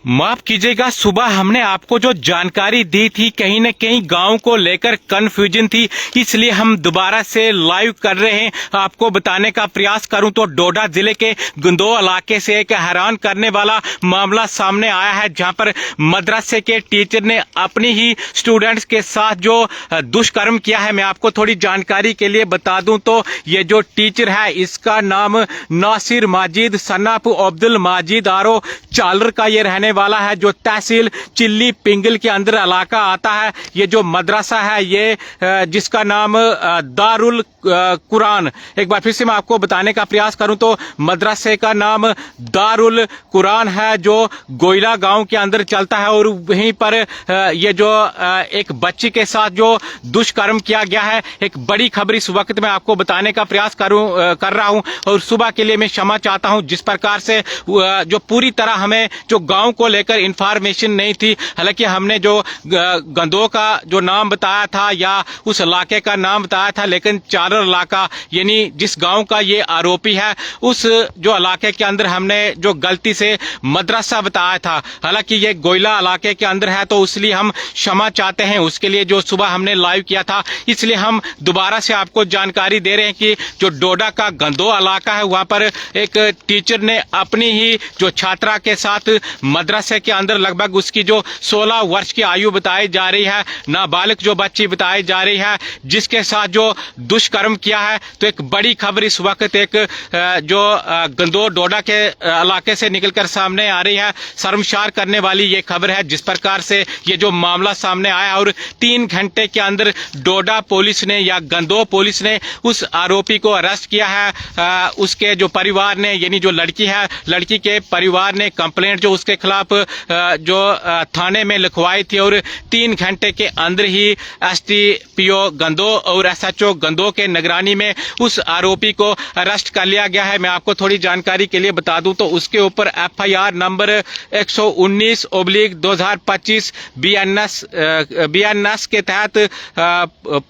माफ कीजिएगा, सुबह हमने आपको जो जानकारी दी थी कहीं न कहीं गांव को लेकर कंफ्यूजन थी, इसलिए हम दोबारा से लाइव कर रहे हैं। आपको बताने का प्रयास करूं तो डोडा जिले के गंदो इलाके से एक हैरान करने वाला मामला सामने आया है, जहां पर मदरसे के टीचर ने अपनी ही स्टूडेंट्स के साथ जो दुष्कर्म किया है। मैं आपको थोड़ी जानकारी के लिए बता दूं तो ये जो टीचर है इसका नाम नासिर माजिद सन्नाप अब्दुल माजिद आरो चालर का ये रहने वाला है, जो तहसील चिल्ली पिंगल के अंदर इलाका आता है। ये जो मदरसा है ये जिसका नाम दारुल कुरान, एक बार फिर से मैं आपको बताने का प्रयास करूं तो मदरसे का नाम दारुल कुरान है, जो गोइला गांव के अंदर चलता है। और वहीं पर ये जो एक बच्ची के साथ जो दुष्कर्म किया गया है, एक बड़ी खबर इस वक्त मैं आपको बताने का प्रयास कर रहा हूं। और सुबह के लिए मैं क्षमा चाहता हूं, जिस प्रकार से जो पूरी तरह हमें जो गांव को लेकर इंफॉर्मेशन नहीं थी। हालांकि हमने जो गंदो का जो नाम बताया था या उस इलाके का नाम बताया था, लेकिन चालर इलाका यानी जिस गांव का ये आरोपी है उस जो इलाके के अंदर हमने जो गलती से मदरसा बताया था। हालांकि ये गोइला इलाके के अंदर है, तो इसलिए हम क्षमा चाहते हैं उसके लिए। जो सुबह हमने लाइव किया था, इसलिए हम दोबारा से आपको जानकारी दे रहे हैं कि जो डोडा का गंदो इलाका है वहां पर एक टीचर ने अपनी ही जो छात्रा के साथ मदरसे के अंदर लगभग उसकी जो 16 वर्ष की आयु बताई जा रही है, नाबालिग जो बच्ची बताई जा रही है, जिसके साथ जो दुष्कर्म किया है। तो एक बड़ी खबर इस वक्त एक जो गंदो डोडा के इलाके से निकलकर सामने आ रही है। शर्मसार करने वाली ये खबर है, जिस प्रकार से ये जो मामला सामने आया। और 3 घंटे के अंदर डोडा पुलिस ने या गंदो पुलिस ने उस आरोपी को अरेस्ट किया है। उसके जो परिवार ने यानी जो लड़की है, लड़की के परिवार ने कंप्लेंट जो उसके खिलाफ जो थाने में लिखवाई थी, और 3 घंटे के अंदर ही एसडीपीओ गंदो और एसएचओ गंदो के निगरानी में उस आरोपी को अरेस्ट कर लिया गया है। मैं आपको थोड़ी जानकारी के लिए बता दूं तो उसके ऊपर एफआईआर नंबर 119/2025 बीएनएस के तहत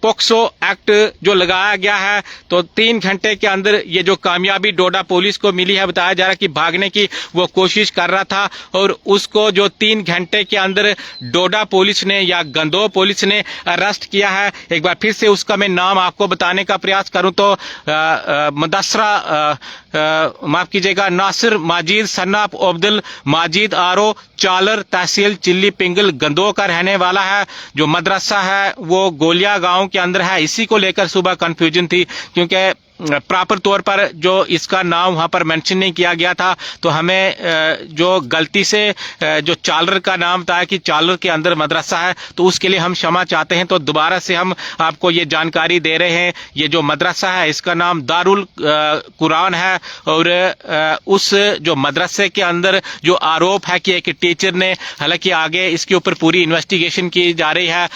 पोक्सो एक्ट जो लगाया गया है। तो 3 घंटे के अंदर ये जो कामयाबी डोडा पुलिस को मिली है, बताया जा रहा है कि भागने की वो कोशिश कर रहा था, और उसको जो 3 घंटे के अंदर डोडा पुलिस ने या गंदो पुलिस ने अरेस्ट किया है। एक बार फिर से उसका मैं नाम आपको बताने का प्रयास करूं तो माफ कीजिएगा, नासिर माजिद सन्नाप अब्दुल माजिद आरो चालर तहसील चिल्ली पिंगल गंदो का रहने वाला है। जो मदरसा है वो गोलिया गांव के अंदर है। इसी को लेकर सुबह कंफ्यूजन थी, क्योंकि प्रॉपर तौर पर जो इसका नाम वहां पर मेंशन नहीं किया गया था, तो हमें जो गलती से जो चालर का नाम था कि चालर के अंदर मदरसा है, तो उसके लिए हम क्षमा चाहते हैं। तो दोबारा से हम आपको ये जानकारी दे रहे हैं। ये जो मदरसा है इसका नाम दारुल कुरान है, और उस जो मदरसे के अंदर जो आरोप है कि एक टीचर ने, हालांकि आगे इसके ऊपर पूरी इन्वेस्टिगेशन की जा रही है,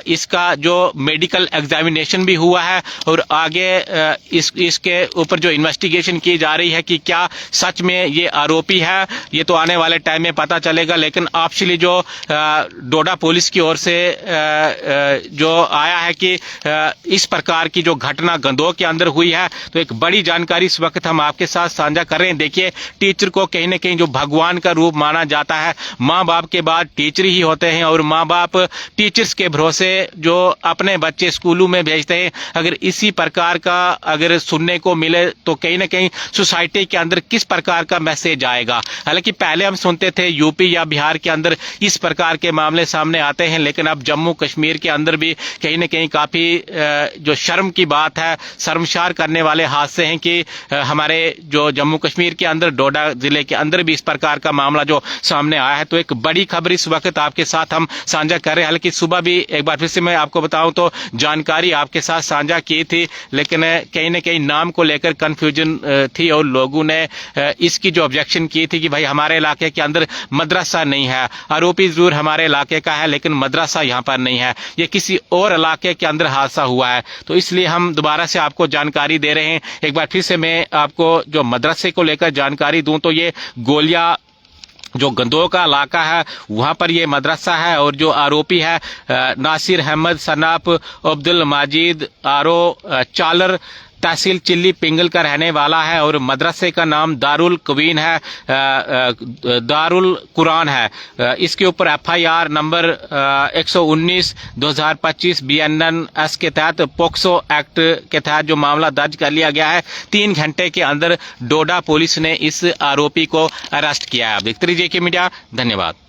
इसका जो मेडिकल एग्जामिनेशन भी हुआ है, और आगे इसके ऊपर जो इन्वेस्टिगेशन की जा रही है कि क्या सच में ये आरोपी है, ये तो आने वाले टाइम में पता चलेगा। लेकिन ऑफिशियली जो डोडा पुलिस की ओर से जो आया है कि इस प्रकार की जो घटना गंदो के अंदर हुई है, तो एक बड़ी जानकारी इस वक्त हम आपके साथ साझा कर रहे हैं। देखिए, टीचर को कहीं न कहीं जो भगवान का रूप माना जाता है। माँ बाप के बाद टीचर ही होते हैं, और माँ बाप टीचर्स के भरोसे जो अपने बच्चे स्कूलों में भेजते हैं, अगर इसी प्रकार का अगर सुनने को मिले तो कहीं ना कहीं सोसाइटी के अंदर किस प्रकार का मैसेज आएगा। हालांकि पहले हम सुनते थे यूपी या बिहार के अंदर इस प्रकार के मामले सामने आते हैं, लेकिन अब जम्मू कश्मीर के अंदर भी कहीं ना कहीं काफी जो शर्म की बात है, शर्मसार करने वाले हादसे हैं कि हमारे जो जम्मू कश्मीर के अंदर डोडा जिले के अंदर भी इस प्रकार का मामला जो सामने आया है। तो एक बड़ी खबर इस वक्त आपके साथ हम साझा कर रहे हैं। हालांकि सुबह भी एक बार फिर से मैं आपको बताऊं तो जानकारी आपके साथ साझा की थी, लेकिन कहीं न कहीं नाम को लेकर कंफ्यूजन थी, और लोगों ने इसकी जो ऑब्जेक्शन की थी कि भाई हमारे इलाके के अंदर मदरसा नहीं है, आरोपी जरूर हमारे इलाके का है लेकिन मदरसा यहाँ पर नहीं है, ये किसी और इलाके के अंदर हादसा हुआ है। तो इसलिए हम दोबारा से आपको जानकारी दे रहे हैं। एक बार फिर से मैं आपको जो मदरसे को लेकर जानकारी दूं तो ये गोलिया जो गंदो का इलाका है वहां पर ये मदरसा है, और जो आरोपी है नासिर अहमद सनाप अब्दुल माजिद आरो चालर तहसील चिल्ली पिंगल का रहने वाला है और मदरसे का नाम दारुल कवीन है, दारुल कुरान है। इसके ऊपर FIR नंबर 119/2025 BNNS के तहत पोक्सो एक्ट के तहत जो मामला दर्ज कर लिया गया है। 3 घंटे के अंदर डोडा पुलिस ने इस आरोपी को अरेस्ट किया है। आप देखते रहिए JK मीडिया। धन्यवाद।